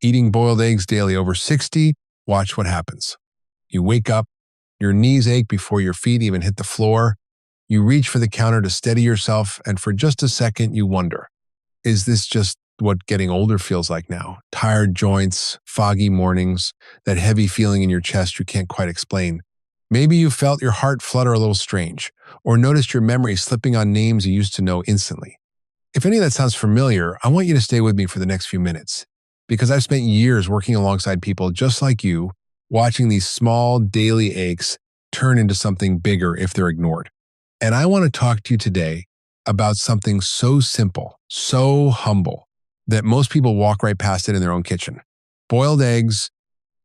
eating boiled eggs daily over 60, watch what happens. You wake up, your knees ache before your feet even hit the floor. You reach for the counter to steady yourself, and for just a second, you wonder, is this just what getting older feels like now? Tired joints, foggy mornings, that heavy feeling in your chest you can't quite explain. Maybe you felt your heart flutter a little strange, or noticed your memory slipping on names you used to know instantly. If any of that sounds familiar, I want you to stay with me for the next few minutes, because I've spent years working alongside people just like you, watching these small daily aches turn into something bigger if they're ignored. And I want to talk to you today about something so simple, so humble, that most people walk right past it in their own kitchen. Boiled eggs.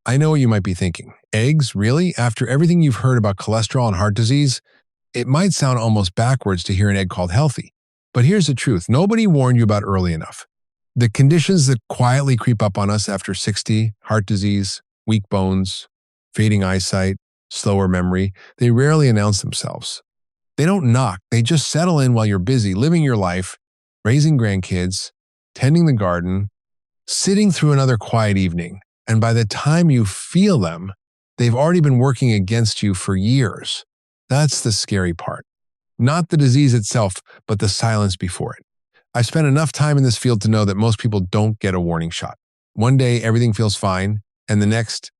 I know what you might be thinking. Eggs, really? After everything you've heard about cholesterol and heart disease, it might sound almost backwards to hear an egg called healthy. But here's the truth. Nobody warned you about early enough. The conditions that quietly creep up on us after 60, heart disease, weak bones, fading eyesight, slower memory, they rarely announce themselves. They don't knock. They just settle in while you're busy living your life, raising grandkids, tending the garden, sitting through another quiet evening. And by the time you feel them, they've already been working against you for years. That's the scary part. Not the disease itself, but the silence before it. I've spent enough time in this field to know that most people don't get a warning shot. One day, everything feels fine, and the next,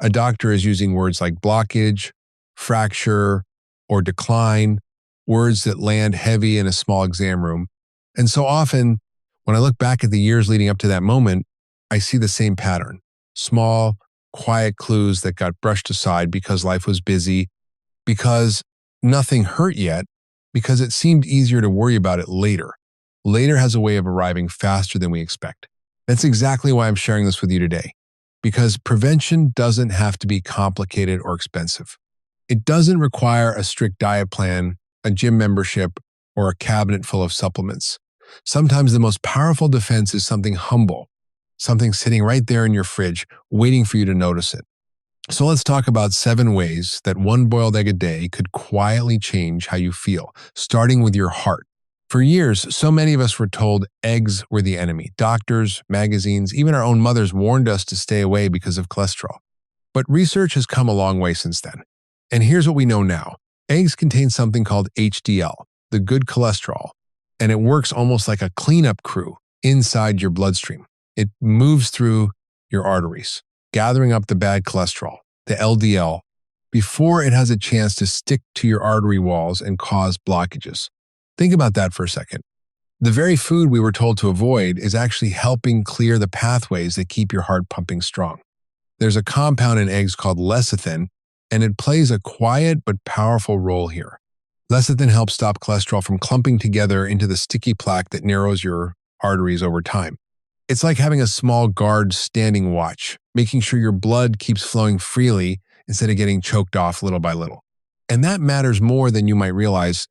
a doctor is using words like blockage, fracture, or decline, words that land heavy in a small exam room. And so often, when I look back at the years leading up to that moment, I see the same pattern. Small, quiet clues that got brushed aside because life was busy, because nothing hurt yet, because it seemed easier to worry about it later. Later has a way of arriving faster than we expect. That's exactly why I'm sharing this with you today, because prevention doesn't have to be complicated or expensive. It doesn't require a strict diet plan, a gym membership, or a cabinet full of supplements. Sometimes the most powerful defense is something humble, something sitting right there in your fridge, waiting for you to notice it. So let's talk about 7 ways that one boiled egg a day could quietly change how you feel, starting with your heart. For years, so many of us were told eggs were the enemy. Doctors, magazines, even our own mothers warned us to stay away because of cholesterol. But research has come a long way since then. And here's what we know now. Eggs contain something called HDL, the good cholesterol, and it works almost like a cleanup crew inside your bloodstream. It moves through your arteries, gathering up the bad cholesterol, the LDL, before it has a chance to stick to your artery walls and cause blockages. Think about that for a second. The very food we were told to avoid is actually helping clear the pathways that keep your heart pumping strong. There's a compound in eggs called lecithin, and it plays a quiet but powerful role here. Lecithin helps stop cholesterol from clumping together into the sticky plaque that narrows your arteries over time. It's like having a small guard standing watch, making sure your blood keeps flowing freely instead of getting choked off little by little. And that matters more than you might realize,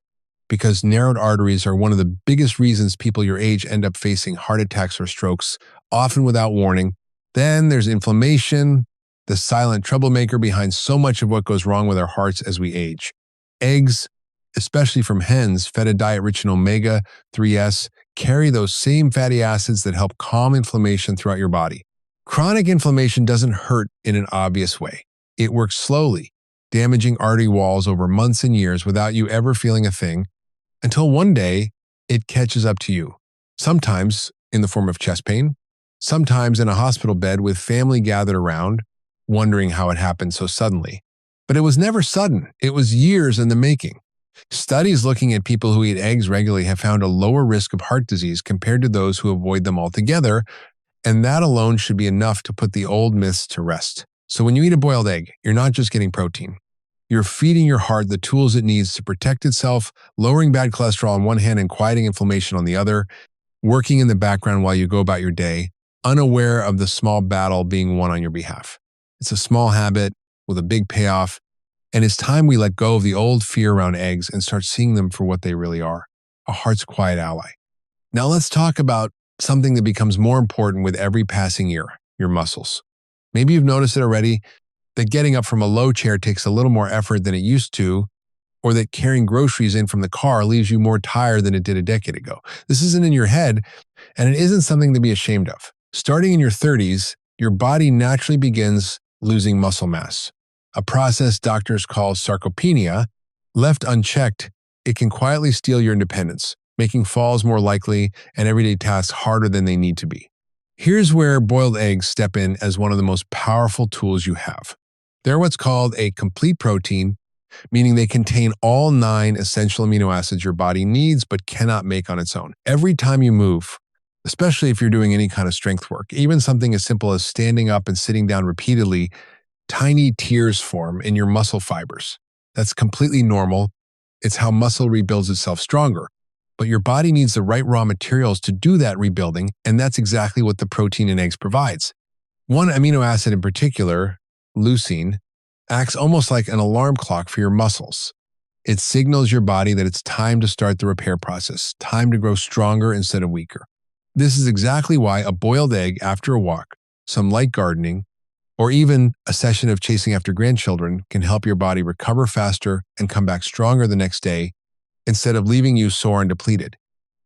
because narrowed arteries are one of the biggest reasons people your age end up facing heart attacks or strokes, often without warning. Then there's inflammation, the silent troublemaker behind so much of what goes wrong with our hearts as we age. Eggs, especially from hens fed a diet rich in omega-3s, carry those same fatty acids that help calm inflammation throughout your body. Chronic inflammation doesn't hurt in an obvious way. It works slowly, damaging artery walls over months and years without you ever feeling a thing, until one day it catches up to you, sometimes in the form of chest pain, sometimes in a hospital bed with family gathered around, wondering how it happened so suddenly. But it was never sudden. It was years in the making. Studies looking at people who eat eggs regularly have found a lower risk of heart disease compared to those who avoid them altogether, and that alone should be enough to put the old myths to rest. So when you eat a boiled egg, you're not just getting protein. You're feeding your heart the tools it needs to protect itself, lowering bad cholesterol on one hand and quieting inflammation on the other, working in the background while you go about your day, unaware of the small battle being won on your behalf. It's a small habit with a big payoff, and it's time we let go of the old fear around eggs and start seeing them for what they really are, a heart's quiet ally. Now let's talk about something that becomes more important with every passing year, your muscles. Maybe you've noticed it already, that getting up from a low chair takes a little more effort than it used to, or that carrying groceries in from the car leaves you more tired than it did a decade ago. This isn't in your head, and it isn't something to be ashamed of. Starting in your 30s, your body naturally begins losing muscle mass, a process doctors call sarcopenia. Left unchecked, it can quietly steal your independence, making falls more likely and everyday tasks harder than they need to be. Here's where boiled eggs step in as one of the most powerful tools you have. They're what's called a complete protein, meaning they contain all 9 essential amino acids your body needs but cannot make on its own. Every time you move, especially if you're doing any kind of strength work, even something as simple as standing up and sitting down repeatedly, tiny tears form in your muscle fibers. That's completely normal. It's how muscle rebuilds itself stronger. But your body needs the right raw materials to do that rebuilding, and that's exactly what the protein in eggs provides. One amino acid in particular, leucine, acts almost like an alarm clock for your muscles. It signals your body that it's time to start the repair process, time to grow stronger instead of weaker. This is exactly why a boiled egg after a walk, some light gardening, or even a session of chasing after grandchildren can help your body recover faster and come back stronger the next day instead of leaving you sore and depleted.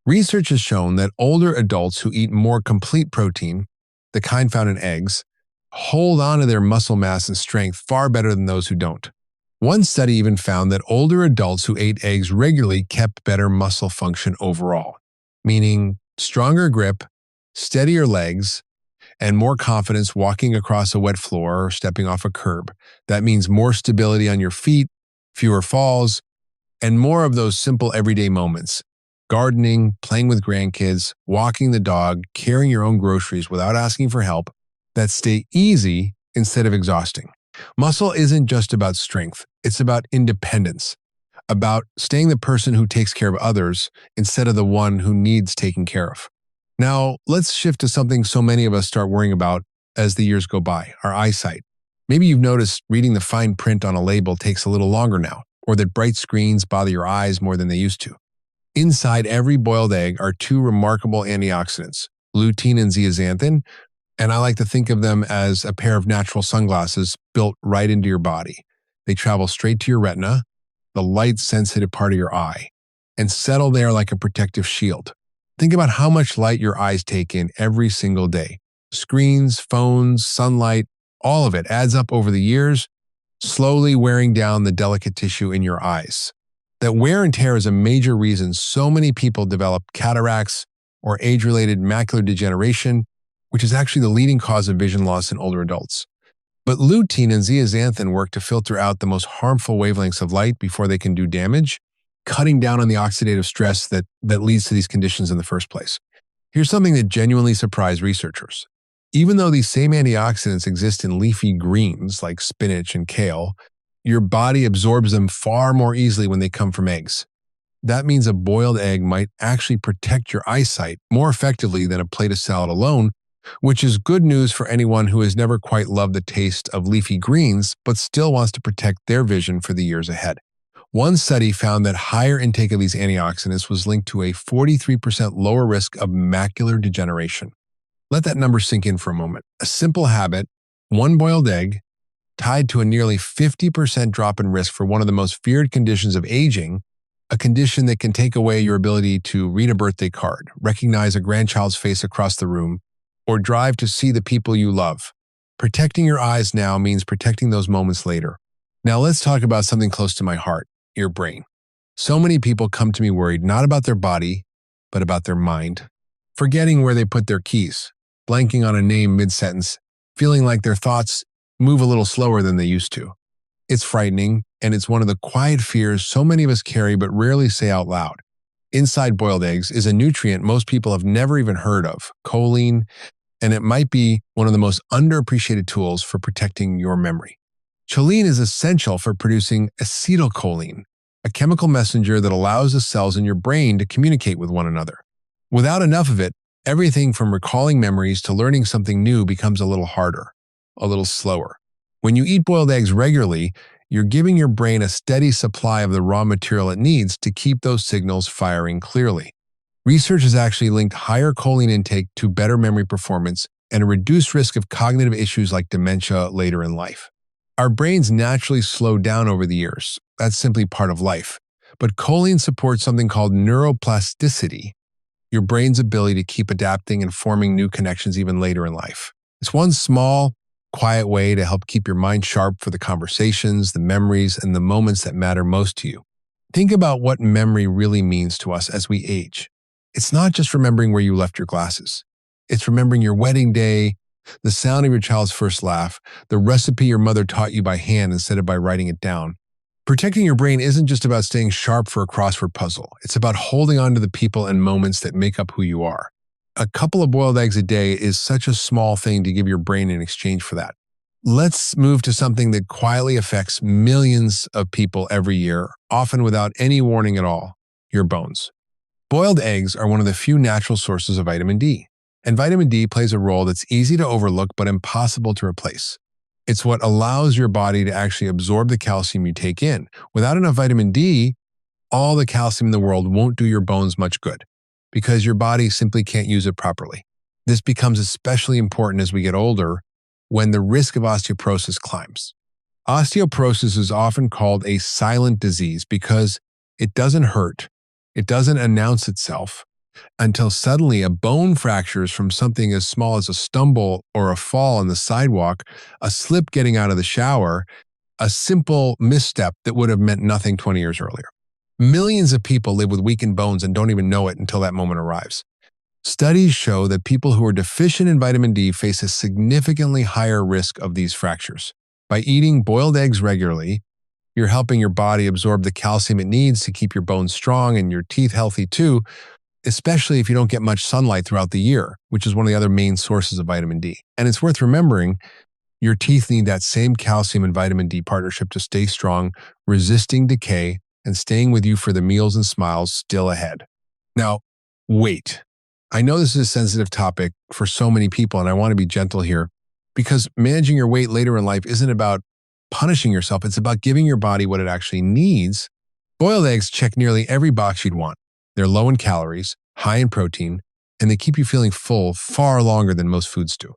Research has shown that older adults who eat more complete protein, the kind found in eggs, hold on to their muscle mass and strength far better than those who don't. One study even found that older adults who ate eggs regularly kept better muscle function overall, meaning stronger grip, steadier legs, and more confidence walking across a wet floor or stepping off a curb. That means more stability on your feet, fewer falls, and more of those simple everyday moments. Gardening, playing with grandkids, walking the dog, carrying your own groceries without asking for help, that stay easy instead of exhausting. Muscle isn't just about strength, it's about independence, about staying the person who takes care of others instead of the one who needs taking care of. Now, let's shift to something so many of us start worrying about as the years go by, our eyesight. Maybe you've noticed reading the fine print on a label takes a little longer now, or that bright screens bother your eyes more than they used to. Inside every boiled egg are 2 remarkable antioxidants, lutein and zeaxanthin, and I like to think of them as a pair of natural sunglasses built right into your body. They travel straight to your retina, the light-sensitive part of your eye, and settle there like a protective shield. Think about how much light your eyes take in every single day. Screens, phones, sunlight, all of it adds up over the years, slowly wearing down the delicate tissue in your eyes. That wear and tear is a major reason so many people develop cataracts or age-related macular degeneration, which is actually the leading cause of vision loss in older adults. But lutein and zeaxanthin work to filter out the most harmful wavelengths of light before they can do damage, cutting down on the oxidative stress that leads to these conditions in the first place. Here's something that genuinely surprised researchers. Even though these same antioxidants exist in leafy greens like spinach and kale, your body absorbs them far more easily when they come from eggs. That means a boiled egg might actually protect your eyesight more effectively than a plate of salad alone, which is good news for anyone who has never quite loved the taste of leafy greens but still wants to protect their vision for the years ahead. One study found that higher intake of these antioxidants was linked to a 43% lower risk of macular degeneration. Let that number sink in for a moment. A simple habit, one boiled egg, tied to a nearly 50% drop in risk for one of the most feared conditions of aging, a condition that can take away your ability to read a birthday card, recognize a grandchild's face across the room, or drive to see the people you love. Protecting your eyes now means protecting those moments later. Now let's talk about something close to my heart, your brain. So many people come to me worried not about their body, but about their mind, forgetting where they put their keys, blanking on a name mid-sentence, feeling like their thoughts move a little slower than they used to. It's frightening, and it's one of the quiet fears so many of us carry but rarely say out loud. Inside boiled eggs is a nutrient most people have never even heard of, choline, and it might be one of the most underappreciated tools for protecting your memory. Choline is essential for producing acetylcholine, a chemical messenger that allows the cells in your brain to communicate with one another. Without enough of it, everything from recalling memories to learning something new becomes a little harder, a little slower. When you eat boiled eggs regularly, you're giving your brain a steady supply of the raw material it needs to keep those signals firing clearly. Research has actually linked higher choline intake to better memory performance and a reduced risk of cognitive issues like dementia later in life. Our brains naturally slow down over the years. That's simply part of life. But choline supports something called neuroplasticity, your brain's ability to keep adapting and forming new connections even later in life. It's one small, quiet way to help keep your mind sharp for the conversations, the memories, and the moments that matter most to you. Think about what memory really means to us as we age. It's not just remembering where you left your glasses. It's remembering your wedding day, the sound of your child's first laugh, the recipe your mother taught you by hand instead of by writing it down. Protecting your brain isn't just about staying sharp for a crossword puzzle. It's about holding on to the people and moments that make up who you are. A couple of boiled eggs a day is such a small thing to give your brain in exchange for that. Let's move to something that quietly affects millions of people every year, often without any warning at all: your bones. Boiled eggs are one of the few natural sources of vitamin D, and vitamin D plays a role that's easy to overlook but impossible to replace. It's what allows your body to actually absorb the calcium you take in. Without enough vitamin D, all the calcium in the world won't do your bones much good because your body simply can't use it properly. This becomes especially important as we get older, when the risk of osteoporosis climbs. Osteoporosis is often called a silent disease because it doesn't hurt, it doesn't announce itself, until suddenly a bone fractures from something as small as a stumble or a fall on the sidewalk, a slip getting out of the shower, a simple misstep that would have meant nothing 20 years earlier. Millions of people live with weakened bones and don't even know it until that moment arrives. Studies show that people who are deficient in vitamin D face a significantly higher risk of these fractures. By eating boiled eggs regularly, you're helping your body absorb the calcium it needs to keep your bones strong and your teeth healthy too, especially if you don't get much sunlight throughout the year, which is one of the other main sources of vitamin D. And it's worth remembering, your teeth need that same calcium and vitamin D partnership to stay strong, resisting decay, and staying with you for the meals and smiles still ahead. Now, weight. I know this is a sensitive topic for so many people, and I want to be gentle here, because managing your weight later in life isn't about punishing yourself. It's about giving your body what it actually needs. Boiled eggs check nearly every box you'd want. They're low in calories, high in protein, and they keep you feeling full far longer than most foods do.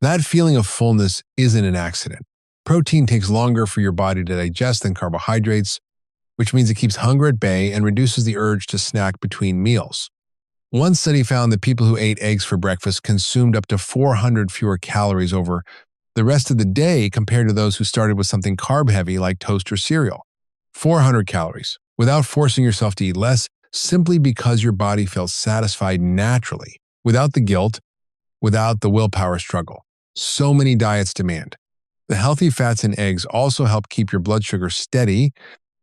That feeling of fullness isn't an accident. Protein takes longer for your body to digest than carbohydrates, which means it keeps hunger at bay and reduces the urge to snack between meals. One study found that people who ate eggs for breakfast consumed up to 400 fewer calories over the rest of the day compared to those who started with something carb-heavy like toast or cereal. 400 calories, without forcing yourself to eat less, simply because your body feels satisfied naturally, without the guilt, without the willpower struggle so many diets demand. The healthy fats in eggs also help keep your blood sugar steady,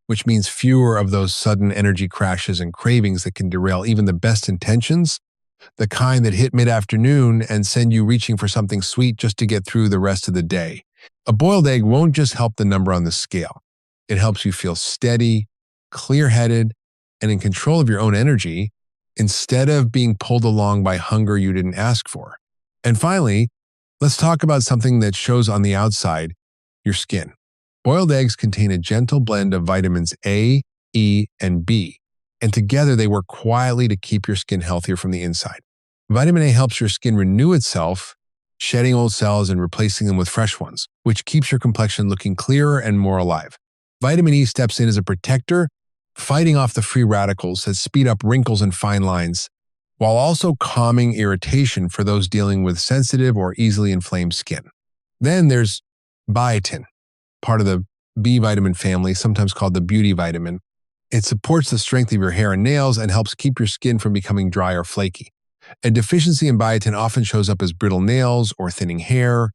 which means fewer of those sudden energy crashes and cravings that can derail even the best intentions, the kind that hit mid-afternoon and send you reaching for something sweet just to get through the rest of the day. A boiled egg won't just help the number on the scale. It helps you feel steady, clear-headed, and in control of your own energy instead of being pulled along by hunger you didn't ask for. And finally, let's talk about something that shows on the outside: your skin. Boiled eggs contain a gentle blend of vitamins A, E, and B, and together they work quietly to keep your skin healthier from the inside. Vitamin A helps your skin renew itself, shedding old cells and replacing them with fresh ones, which keeps your complexion looking clearer and more alive. Vitamin E steps in as a protector, fighting off the free radicals that speed up wrinkles and fine lines, while also calming irritation for those dealing with sensitive or easily inflamed skin. Then there's biotin, part of the B vitamin family, sometimes called the beauty vitamin. It supports the strength of your hair and nails and helps keep your skin from becoming dry or flaky. A deficiency in biotin often shows up as brittle nails or thinning hair,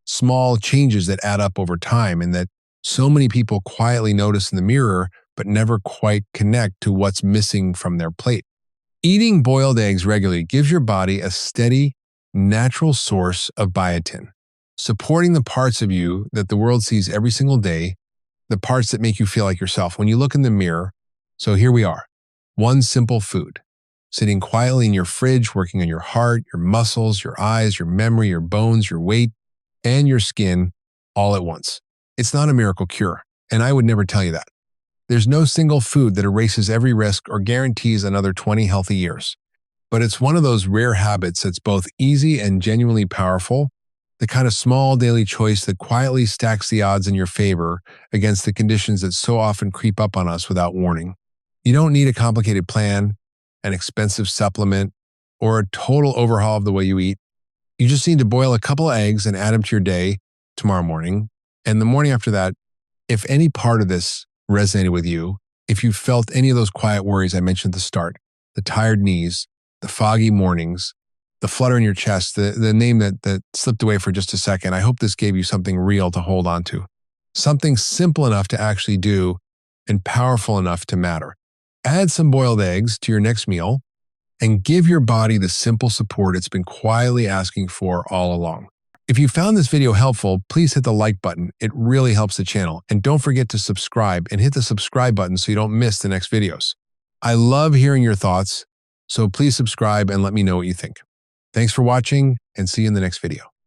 small changes that add up over time and that so many people quietly notice in the mirror but never quite connect to what's missing from their plate. Eating boiled eggs regularly gives your body a steady, natural source of biotin, supporting the parts of you that the world sees every single day, the parts that make you feel like yourself. When you look in the mirror, so here we are, one simple food, sitting quietly in your fridge, working on your heart, your muscles, your eyes, your memory, your bones, your weight, and your skin all at once. It's not a miracle cure, and I would never tell you that. There's no single food that erases every risk or guarantees another 20 healthy years. But it's one of those rare habits that's both easy and genuinely powerful, the kind of small daily choice that quietly stacks the odds in your favor against the conditions that so often creep up on us without warning. You don't need a complicated plan, an expensive supplement, or a total overhaul of the way you eat. You just need to boil a couple of eggs and add them to your day tomorrow morning. And the morning after that, if any part of this resonated with you, if you felt any of those quiet worries I mentioned at the start, the tired knees, the foggy mornings, the flutter in your chest, the name that slipped away for just a second, I hope this gave you something real to hold on to. Something simple enough to actually do and powerful enough to matter. Add some boiled eggs to your next meal and give your body the simple support it's been quietly asking for all along. If you found this video helpful, please hit the like button. It really helps the channel. And don't forget to subscribe and hit the subscribe button so you don't miss the next videos. I love hearing your thoughts, so please subscribe and let me know what you think. Thanks for watching and see you in the next video.